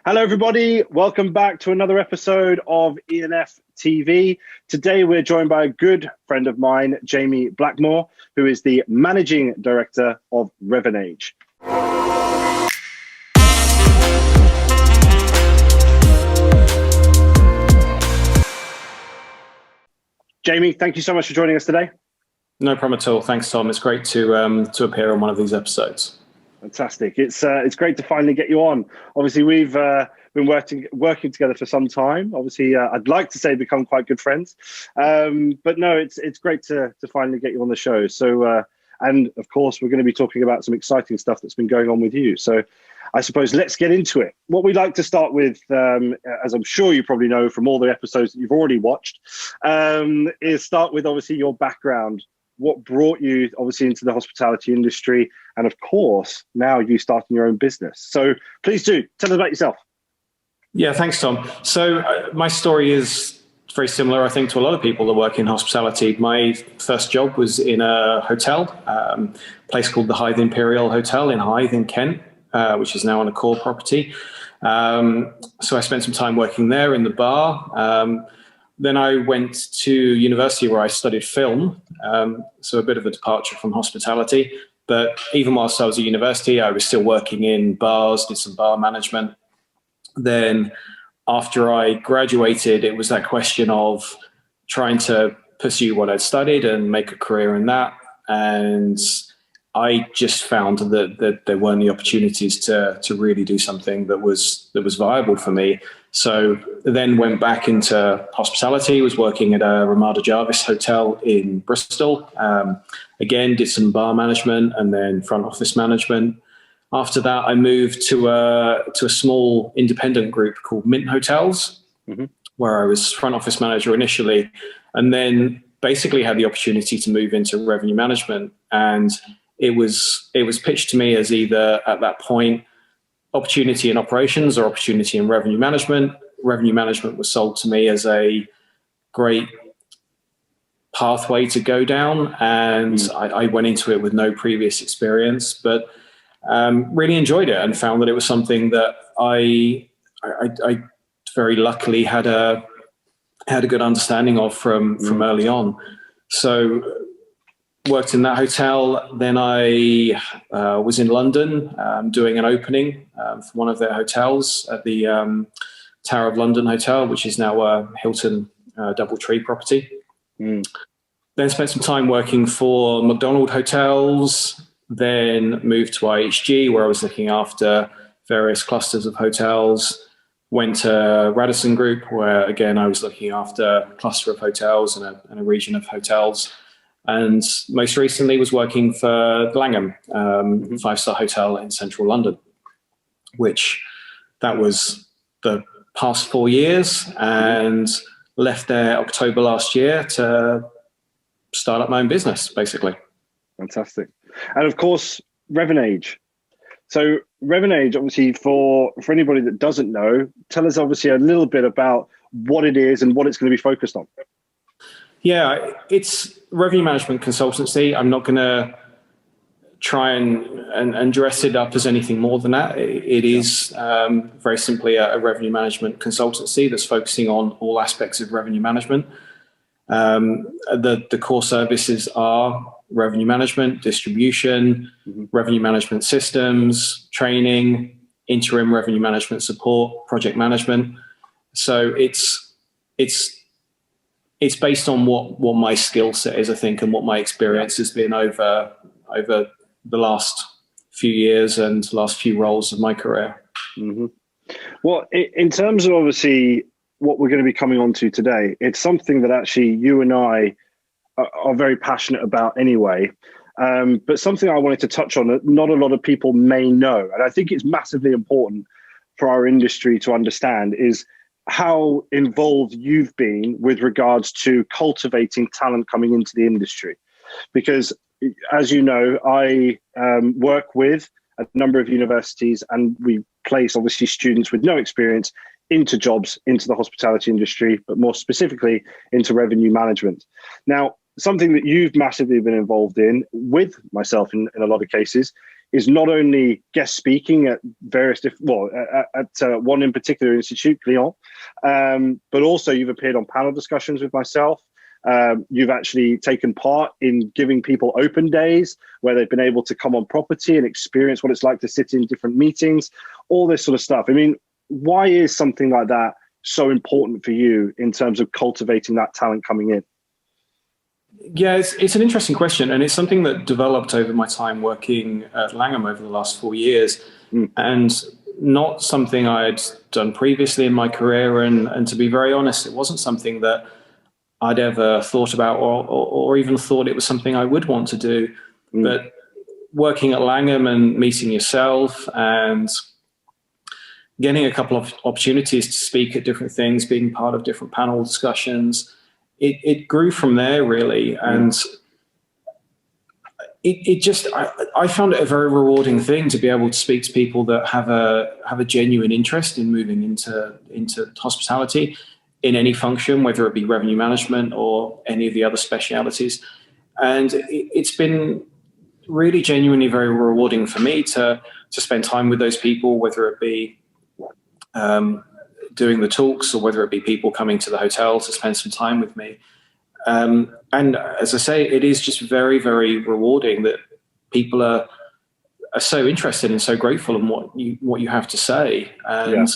Hello, everybody. Welcome back to another episode of E&Ftv. Today, we're joined by a good friend of mine, Jamie Blackmore, who is the Managing Director of Revenage. Jamie, thank you so much for joining us today. No problem at all. Thanks, Tom. It's great to appear on one of these episodes. Fantastic. It's great to finally get you on. Obviously, we've been working together for some time. Obviously, I'd like to say become quite good friends, but no, it's great to finally get you on the show. So, and of course, we're going to be talking about some exciting stuff that's been going on with you. So, I suppose let's get into it. What we like to start with, as I'm sure you probably know from all the episodes that you've already watched, is start with obviously your background. What brought you obviously into the hospitality industry, and of course now you starting your own business. So please do tell us about yourself. Yeah, thanks, Tom. So my story is very similar, I think, to a lot of people that work in hospitality. My first job was in a hotel, a place called the Hythe Imperial Hotel in Hythe in Kent, which is now on a core property. So I spent some time working there in the bar. Then I went to university where I studied film, so a bit of a departure from hospitality. But even whilst I was at university, I was still working in bars, did some bar management. Then after I graduated, it was that question of trying to pursue what I'd studied and make a career in that. And I just found that there weren't the opportunities to really do something that was viable for me. So then went back into hospitality, was working at a Ramada Jarvis hotel in Bristol. Again, did some bar management and then front office management. After that, I moved to a small independent group called Mint Hotels, where I was front office manager initially, and then basically had the opportunity to move into revenue management. And it was pitched to me as either at that point opportunity in operations or opportunity in revenue management. Revenue management was sold to me as a great pathway to go down, and I went into it with no previous experience, but really enjoyed it and found that it was something that I very luckily had a good understanding of from early on. So worked in that hotel. Then I was in London doing an opening for one of their hotels at the Tower of London Hotel, which is now a Hilton DoubleTree property. Then spent some time working for McDonald Hotels, then moved to IHG, where I was looking after various clusters of hotels. Went to Radisson Group, where again I was looking after a cluster of hotels and a region of hotels. And most recently was working for Langham, 5-star hotel in central London, which that was the past 4 years, and left there October last year to start up my own business, basically. Fantastic. And of course, Revenage. So Revenage, obviously, for anybody that doesn't know, tell us obviously a little bit about what it is and what it's going to be focused on. Yeah, it's revenue management consultancy. I'm not going to try and dress it up as anything more than that. It is very simply a revenue management consultancy that's focusing on all aspects of revenue management. The core services are revenue management, distribution, revenue management systems, training, interim revenue management support, project management. So it's based on what my skill set is, I think, and what my experience has been over the last few years and last few roles of my career. Well, in terms of obviously what we're going to be coming on to today, it's something that actually you and I are very passionate about anyway, but something I wanted to touch on that not a lot of people may know, and I think it's massively important for our industry to understand, is how involved you've been with regards to cultivating talent coming into the industry. Because as you know, I work with a number of universities, and we place obviously students with no experience into jobs, into the hospitality industry, but more specifically into revenue management. Now, something that you've massively been involved in with myself in a lot of cases is not only guest speaking at various at one in particular institute, Lyon, but also you've appeared on panel discussions with myself. You've actually taken part in giving people open days where they've been able to come on property and experience what it's like to sit in different meetings, all this sort of stuff. I mean, why is something like that so important for you in terms of cultivating that talent coming in? Yeah, it's an interesting question, and it's something that developed over my time working at Langham over the last 4 years, and not something I had done previously in my career. And to be very honest, it wasn't something that I'd ever thought about or even thought it was something I would want to do. But working at Langham and meeting yourself and getting a couple of opportunities to speak at different things, being part of different panel discussions, it grew from there, really. And I found it a very rewarding thing to be able to speak to people that have a genuine interest in moving into hospitality in any function, whether it be revenue management or any of the other specialities. And it's been really genuinely very rewarding for me to spend time with those people, whether it be doing the talks or whether it be people coming to the hotel to spend some time with me. And as I say, it is just very, very rewarding that people are so interested and so grateful in what you have to say. And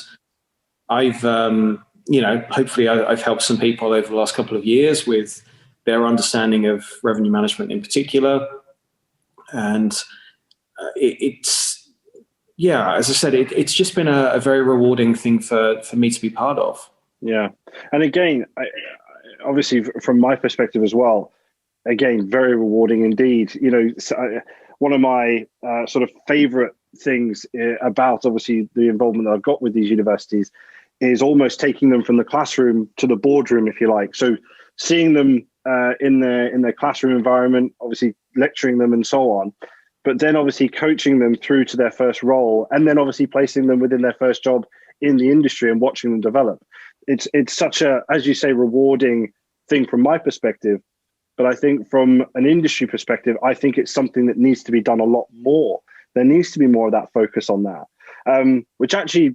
I've, hopefully I've helped some people over the last couple of years with their understanding of revenue management in particular. And as I said, it's just been a very rewarding thing for me to be part of. Yeah. And again, obviously from my perspective as well, again, very rewarding indeed. One of my sort of favorite things about obviously the involvement that I've got with these universities is almost taking them from the classroom to the boardroom, if you like. So seeing them in their classroom environment, obviously lecturing them and so on, but then obviously coaching them through to their first role, and then obviously placing them within their first job in the industry and watching them develop. It's such a, as you say, rewarding thing from my perspective. But I think from an industry perspective, I think it's something that needs to be done a lot more. There needs to be more of that focus on that, which actually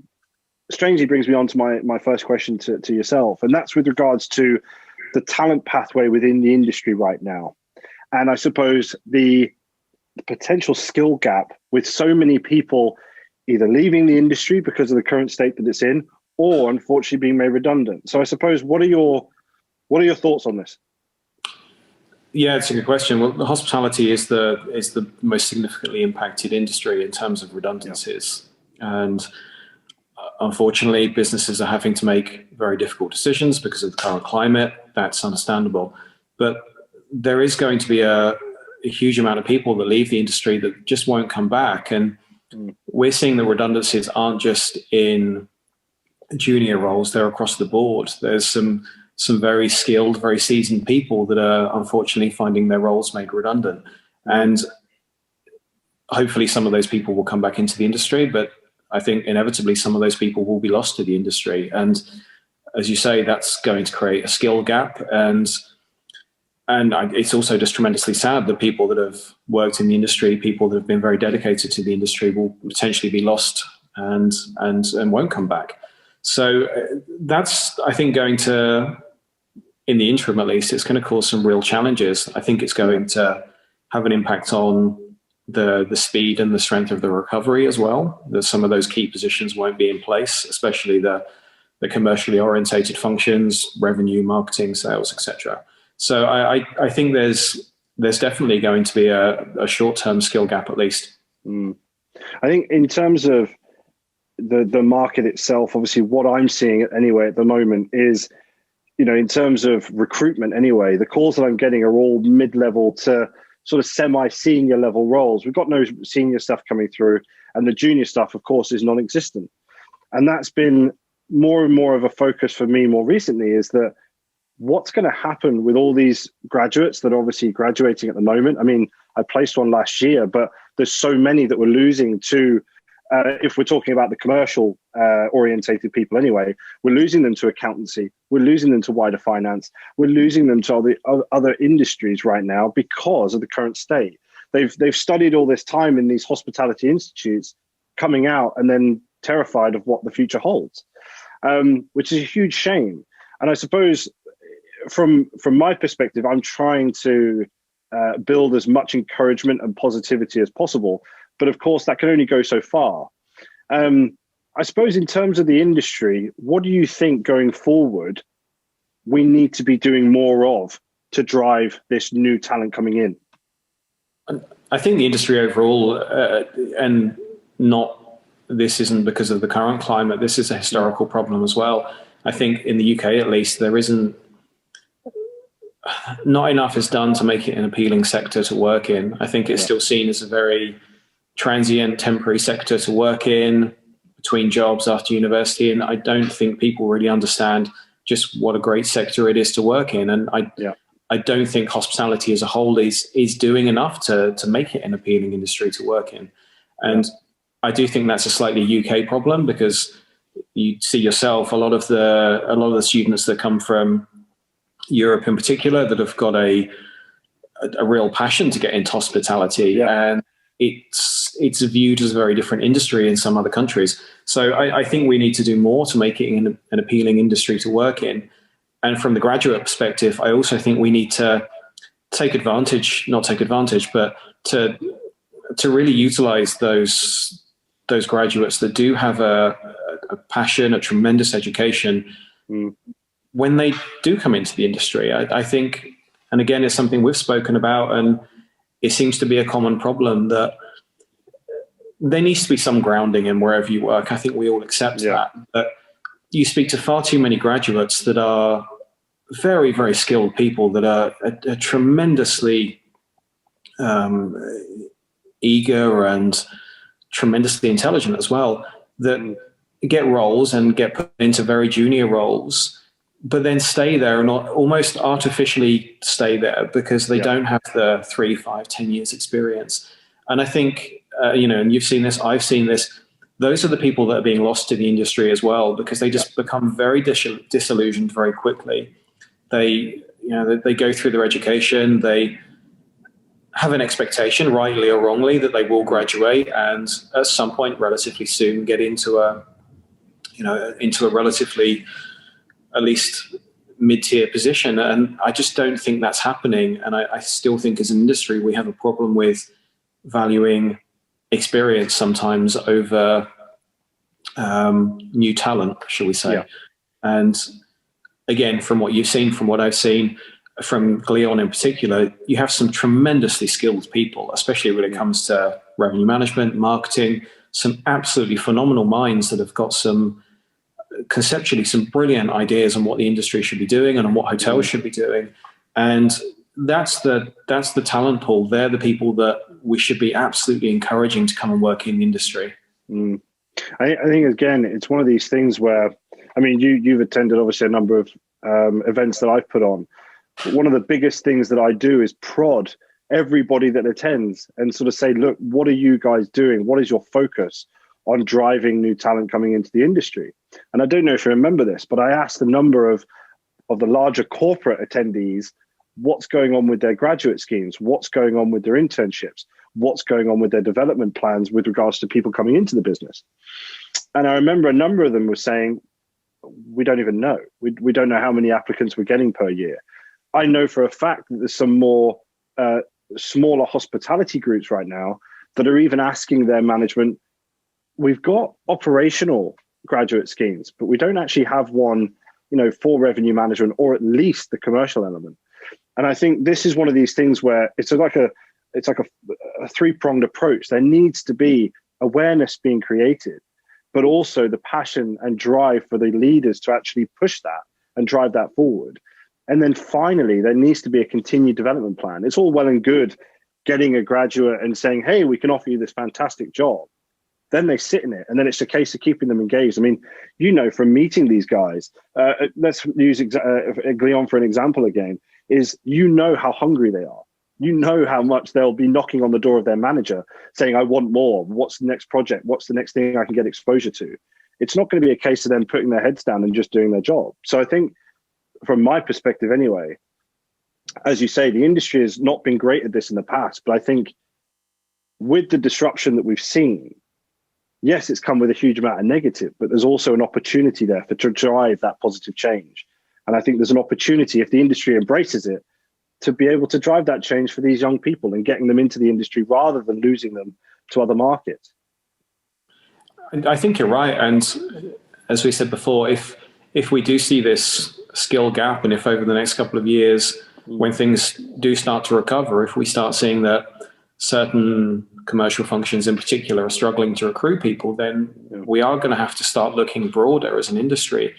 strangely brings me on to my first question to yourself. And that's with regards to the talent pathway within the industry right now. And I suppose the potential skill gap with so many people either leaving the industry because of the current state that it's in, or unfortunately being made redundant. So I suppose, what are your thoughts on this? Yeah, it's a good question. Well, the hospitality is the most significantly impacted industry in terms of redundancies. And unfortunately, businesses are having to make very difficult decisions because of the current climate. That's understandable. But there is going to be a huge amount of people that leave the industry that just won't come back. And we're seeing the redundancies aren't just in junior roles, they're across the board. There's some very skilled, very seasoned people that are unfortunately finding their roles made redundant. And hopefully some of those people will come back into the industry, but I think inevitably some of those people will be lost to the industry. And as you say, that's going to create a skill gap. And it's also just tremendously sad that people that have worked in the industry, people that have been very dedicated to the industry, will potentially be lost and won't come back. So that's, I think, going to, in the interim at least, it's going to cause some real challenges. I think it's going to have an impact on the speed and the strength of the recovery as well. That some of those key positions won't be in place, especially the commercially orientated functions, revenue, marketing, sales, etc. So I think there's definitely going to be a short-term skill gap at least. I think in terms of the market itself, obviously what I'm seeing anyway at the moment is, in terms of recruitment anyway, the calls that I'm getting are all mid-level to sort of semi-senior level roles. We've got no senior stuff coming through, and the junior stuff, of course, is non-existent. And that's been more and more of a focus for me more recently, is that what's going to happen with all these graduates that are obviously graduating at the moment? I mean, I placed one last year, but there's so many that we're losing to, if we're talking about the commercial orientated people anyway, we're losing them to accountancy, we're losing them to wider finance, we're losing them to all the other industries right now because of the current state. they've studied all this time in these hospitality institutes, coming out and then terrified of what the future holds, which is a huge shame. And I suppose from my perspective, I'm trying to build as much encouragement and positivity as possible. But of course, that can only go so far. I suppose in terms of the industry, what do you think going forward we need to be doing more of to drive this new talent coming in? I think the industry overall, and this isn't because of the current climate, this is a historical problem as well. I think in the UK, at least, not enough is done to make it an appealing sector to work in. I think it's still seen as a very transient, temporary sector to work in between jobs after university. And I don't think people really understand just what a great sector it is to work in. And I don't think hospitality as a whole is doing enough to make it an appealing industry to work in. And I do think that's a slightly UK problem, because you see yourself, a lot of the students that come from Europe in particular that have got a real passion to get into hospitality, and it's viewed as a very different industry in some other countries. So I think we need to do more to make it an appealing industry to work in. And from the graduate perspective, I also think we need to but to really utilize those graduates that do have a passion, a tremendous education, when they do come into the industry. I think, and again, it's something we've spoken about, and it seems to be a common problem, that there needs to be some grounding in wherever you work. I think we all accept that. But you speak to far too many graduates that are very, very skilled people that are tremendously eager and tremendously intelligent as well, that get roles and get put into very junior roles, but then stay there and almost artificially stay there because they don't have the 3, 5, 10 years experience. And I think, and you've seen this, I've seen this, those are the people that are being lost to the industry as well, because they just become very disillusioned very quickly. They go through their education, they have an expectation, rightly or wrongly, that they will graduate and at some point relatively soon get into a relatively, at least mid-tier position. And I just don't think that's happening. And I still think as an industry, we have a problem with valuing experience sometimes over new talent, shall we say. And again, from what you've seen, from what I've seen, from Glion in particular, you have some tremendously skilled people, especially when it comes to revenue management, marketing, some absolutely phenomenal minds that have got conceptually some brilliant ideas on what the industry should be doing and on what hotels should be doing. And that's the talent pool. They're the people that we should be absolutely encouraging to come and work in the industry. I think, again, it's one of these things where, I mean, you've attended obviously a number of events that I've put on. But one of the biggest things that I do is prod everybody that attends and sort of say, look, what are you guys doing? What is your focus on driving new talent coming into the industry? And I don't know if you remember this, but I asked a number of the larger corporate attendees what's going on with their graduate schemes, what's going on with their internships, what's going on with their development plans with regards to people coming into the business. And I remember a number of them were saying, we don't even know. We don't know how many applicants we're getting per year. I know for a fact that there's some more smaller hospitality groups right now that are even asking their management, we've got operational graduate schemes, but we don't actually have one, for revenue management, or at least the commercial element. And I think this is one of these things where it's like a three-pronged approach. There needs to be awareness being created, but also the passion and drive for the leaders to actually push that and drive that forward. And then finally, there needs to be a continued development plan. It's all well and good getting a graduate and saying, hey, we can offer you this fantastic job. Then they sit in it, and then it's a case of keeping them engaged. I mean, from meeting these guys, let's use Glion for an example again, is how hungry they are. How much they'll be knocking on the door of their manager saying, I want more. What's the next project? What's the next thing I can get exposure to? It's not going to be a case of them putting their heads down and just doing their job. So I think from my perspective anyway, as you say, the industry has not been great at this in the past, but I think with the disruption that we've seen, yes, it's come with a huge amount of negative, but there's also an opportunity there to drive that positive change. And I think there's an opportunity, if the industry embraces it, to be able to drive that change for these young people and getting them into the industry rather than losing them to other markets. I think you're right. And as we said before, if we do see this skill gap, and if over the next couple of years, when things do start to recover, if we start seeing that certain commercial functions in particular are struggling to recruit people, then we are going to have to start looking broader as an industry,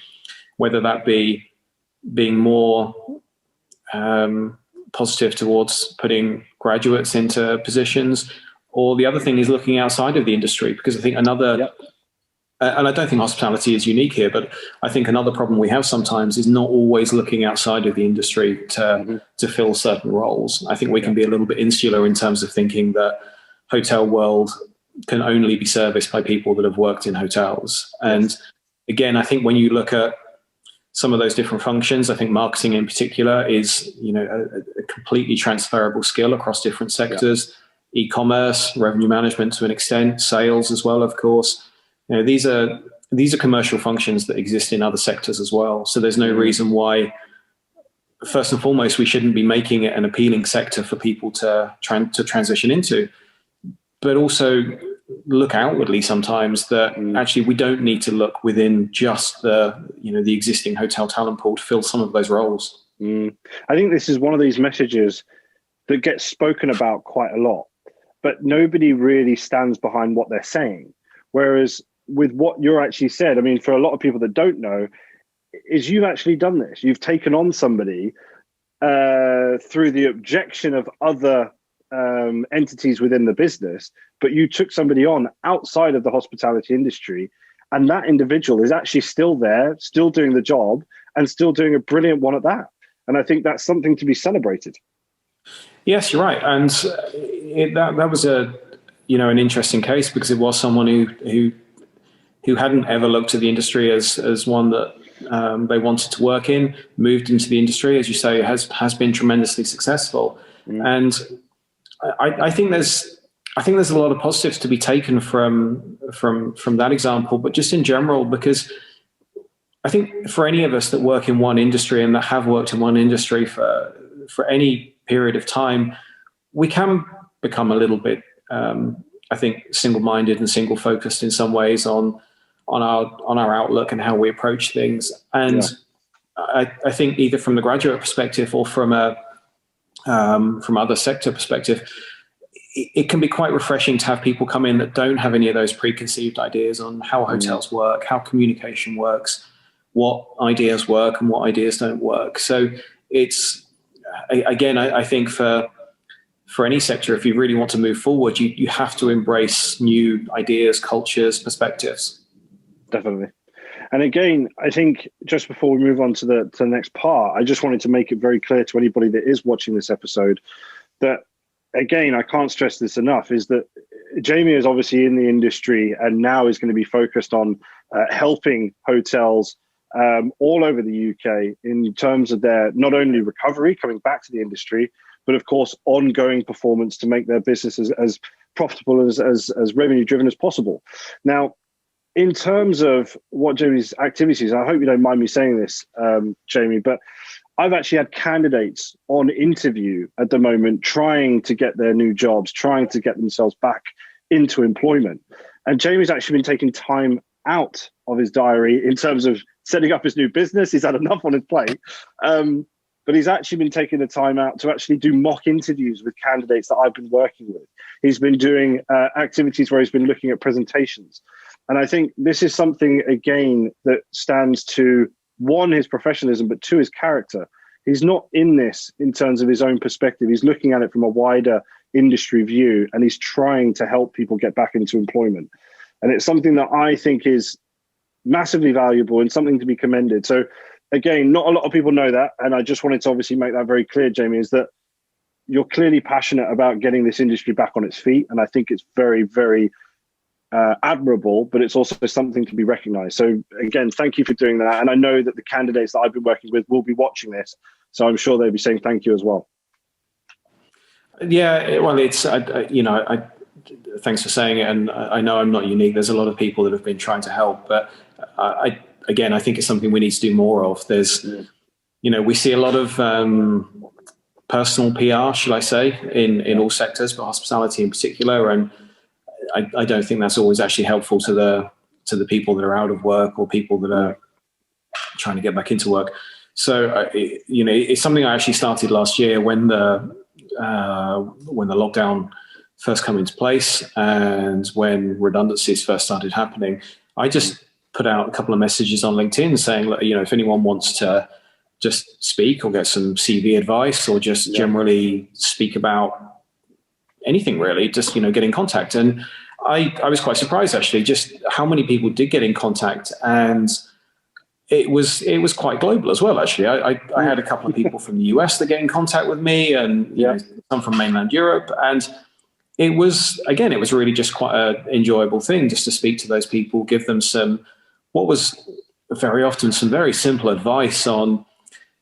whether that be being more positive towards putting graduates into positions, or the other thing is looking outside of the industry, because I think another, and I don't think hospitality is unique here, but I think another problem we have sometimes is not always looking outside of the industry to fill certain roles. I think we can be a little bit insular in terms of thinking that hotel world can only be serviced by people that have worked in hotels. And again, I think when you look at some of those different functions, I think marketing in particular is, a completely transferable skill across different sectors. E-commerce, revenue management to an extent, sales as well, of course. These are commercial functions that exist in other sectors as well. So there's no reason why, first and foremost, we shouldn't be making it an appealing sector for people to transition into. But also look outwardly sometimes that actually we don't need to look within just the existing hotel talent pool to fill some of those roles. I think this is one of these messages that gets spoken about quite a lot, but nobody really stands behind what they're saying. Whereas with what you're actually said, I mean, for a lot of people that don't know, is you've actually done this. You've taken on somebody through the objection of other entities within the business, but you took somebody on outside of the hospitality industry, and that individual is actually still there, still doing the job, and still doing a brilliant one at that. And I think that's something to be celebrated. Yes, you're right. And that was an interesting case, because it was someone who hadn't ever looked at the industry as one that they wanted to work in, moved into the industry, as you say, has been tremendously successful. And I think there's a lot of positives to be taken from that example, but just in general, because I think for any of us that work in one industry and that have worked in one industry for any period of time, we can become a little bit, I think, single-minded and single-focused in some ways on our outlook and how we approach things. And I think either from the graduate perspective or from other sector perspective, it can be quite refreshing to have people come in that don't have any of those preconceived ideas on how hotels work, how communication works, what ideas work and what ideas don't work. So it's, again, I think for any sector, if you really want to move forward, you have to embrace new ideas, cultures, perspectives. Definitely. And again, I think just before we move on to the next part, I just wanted to make it very clear to anybody that is watching this episode that, again, I can't stress this enough, is that Jamie is obviously in the industry and now is going to be focused on helping hotels all over the UK in terms of their not only recovery, coming back to the industry, but of course, ongoing performance to make their businesses as profitable as revenue driven as possible. Now, in terms of what Jamie's activities, I hope you don't mind me saying this, Jamie, but I've actually had candidates on interview at the moment trying to get their new jobs, trying to get themselves back into employment. And Jamie's actually been taking time out of his diary in terms of setting up his new business. He's had enough on his plate. But he's actually been taking the time out to actually do mock interviews with candidates that I've been working with. He's been doing activities where he's been looking at presentations. And I think this is something, again, that stands to, one, his professionalism, but two, his character. He's not in this in terms of his own perspective. He's looking at it from a wider industry view, and he's trying to help people get back into employment. And it's something that I think is massively valuable and something to be commended. So again, not a lot of people know that. And I just wanted to obviously make that very clear, Jamie, is that you're clearly passionate about getting this industry back on its feet. And I think it's very, very admirable, but it's also something to be recognized. So again, thank you for doing that. And I know that the candidates that I've been working with will be watching this. So I'm sure they'll be saying thank you as well. Yeah, well, it's, thanks for saying it. And I know I'm not unique. There's a lot of people that have been trying to help, but again, I think it's something we need to do more of. There's, we see a lot of personal PR, shall I say, in all sectors, but hospitality in particular. And I don't think that's always actually helpful to the people that are out of work or people that are trying to get back into work. So, it's something I actually started last year when the lockdown first came into place and when redundancies first started happening. I just put out a couple of messages on LinkedIn saying, if anyone wants to just speak or get some CV advice or just generally speak about anything really, just, get in contact. And I was quite surprised actually, just how many people did get in contact. And it was quite global as well, actually. I had a couple of people from the US that get in contact with me and some from mainland Europe. And it was really just quite an enjoyable thing just to speak to those people, give them what was very often some very simple advice on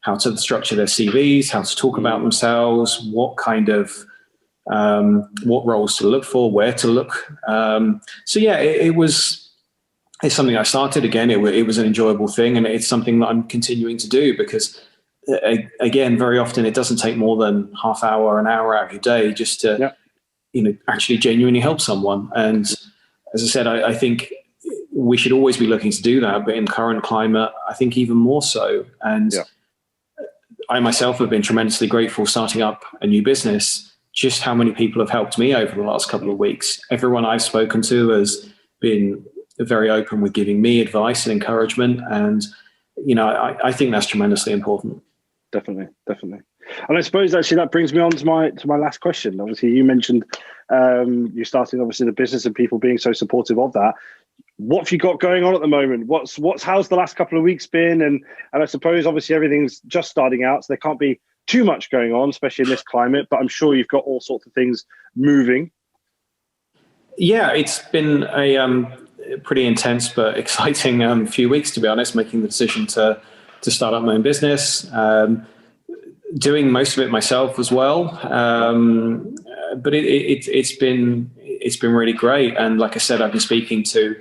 how to structure their CVs, how to talk about themselves, what kind of, what roles to look for, where to look. It's something I started again. It was an enjoyable thing, and it's something that I'm continuing to do because, again, very often it doesn't take more than half hour, an hour out of your day just to, actually genuinely help someone. And as I said, I think we should always be looking to do that, but in current climate, I think even more so. And I myself have been tremendously grateful starting up a new business, just how many people have helped me over the last couple of weeks. Everyone I've spoken to has been very open with giving me advice and encouragement. And, I think that's tremendously important. Definitely. And I suppose actually that brings me on to my last question. Obviously, you mentioned you starting obviously the business and people being so supportive of that. What have you got going on at the moment? How's the last couple of weeks been? And I suppose obviously everything's just starting out, so there can't be too much going on, especially in this climate. But I'm sure you've got all sorts of things moving. Yeah, it's been a pretty intense but exciting few weeks, to be honest. Making the decision to start up my own business, doing most of it myself as well. But it's been really great. And like I said, I've been speaking to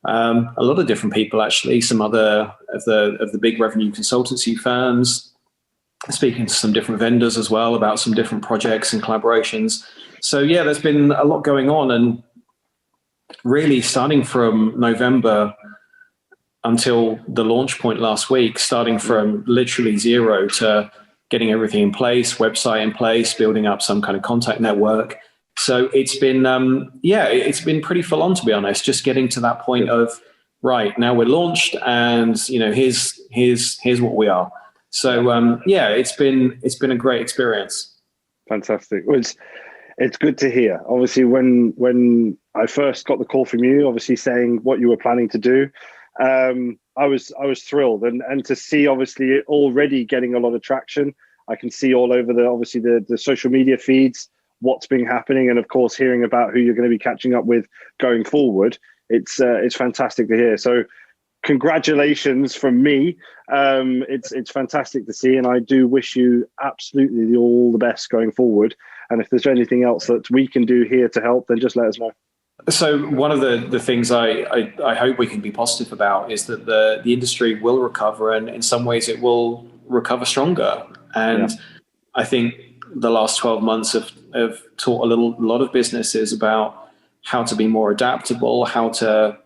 a lot of different people, actually, some other of the big revenue consultancy firms, speaking to some different vendors as well about some different projects and collaborations. So yeah, there's been a lot going on, and really starting from November until the launch point last week, starting from literally zero to getting everything in place, website in place, building up some kind of contact network. So it's been, it's been pretty full on, to be honest, just getting to that point of, right, now we're launched and, here's what we are. So, it's been a great experience. Fantastic. Well, it's good to hear. Obviously, when I first got the call from you, obviously saying what you were planning to do, I was thrilled, and to see obviously it already getting a lot of traction. I can see all over the social media feeds what's been happening, and of course hearing about who you're going to be catching up with going forward. It's fantastic to hear. So congratulations from me. It's fantastic to see, and I do wish you absolutely all the best going forward. And if there's anything else that we can do here to help, then just let us know. So one of the things I hope we can be positive about is that the industry will recover, and in some ways it will recover stronger. And I think the last 12 months have taught a lot of businesses about how to be more adaptable, how to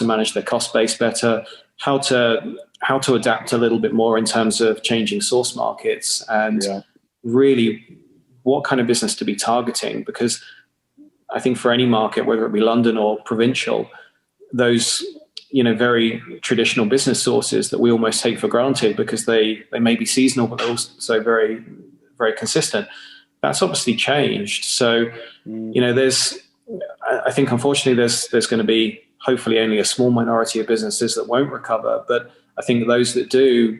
manage their cost base better, how to adapt a little bit more in terms of changing source markets, and really what kind of business to be targeting. Because I think for any market, whether it be London or provincial, those very traditional business sources that we almost take for granted because they may be seasonal, but they're also very, very consistent. That's obviously changed. So, I think unfortunately there's going to be hopefully only a small minority of businesses that won't recover. But I think those that do,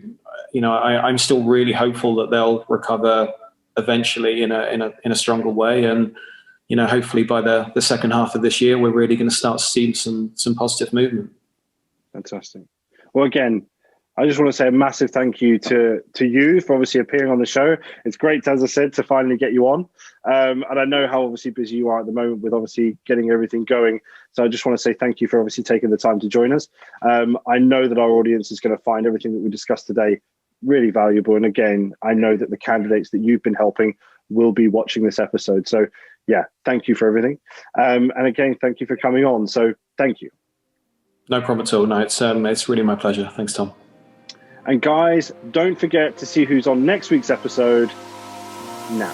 I'm still really hopeful that they'll recover eventually in a stronger way. And, hopefully by the second half of this year, we're really going to start to see some positive movement. Fantastic. Well, again, I just want to say a massive thank you to you for obviously appearing on the show. It's great, as I said, to finally get you on. And I know how obviously busy you are at the moment with obviously getting everything going. So I just want to say thank you for obviously taking the time to join us. I know that our audience is going to find everything that we discussed today really valuable. And again, I know that the candidates that you've been helping will be watching this episode. So yeah, thank you for everything. And again, thank you for coming on. So thank you. No problem at all. No, it's really my pleasure. Thanks, Tom. And guys, don't forget to see who's on next week's episode now.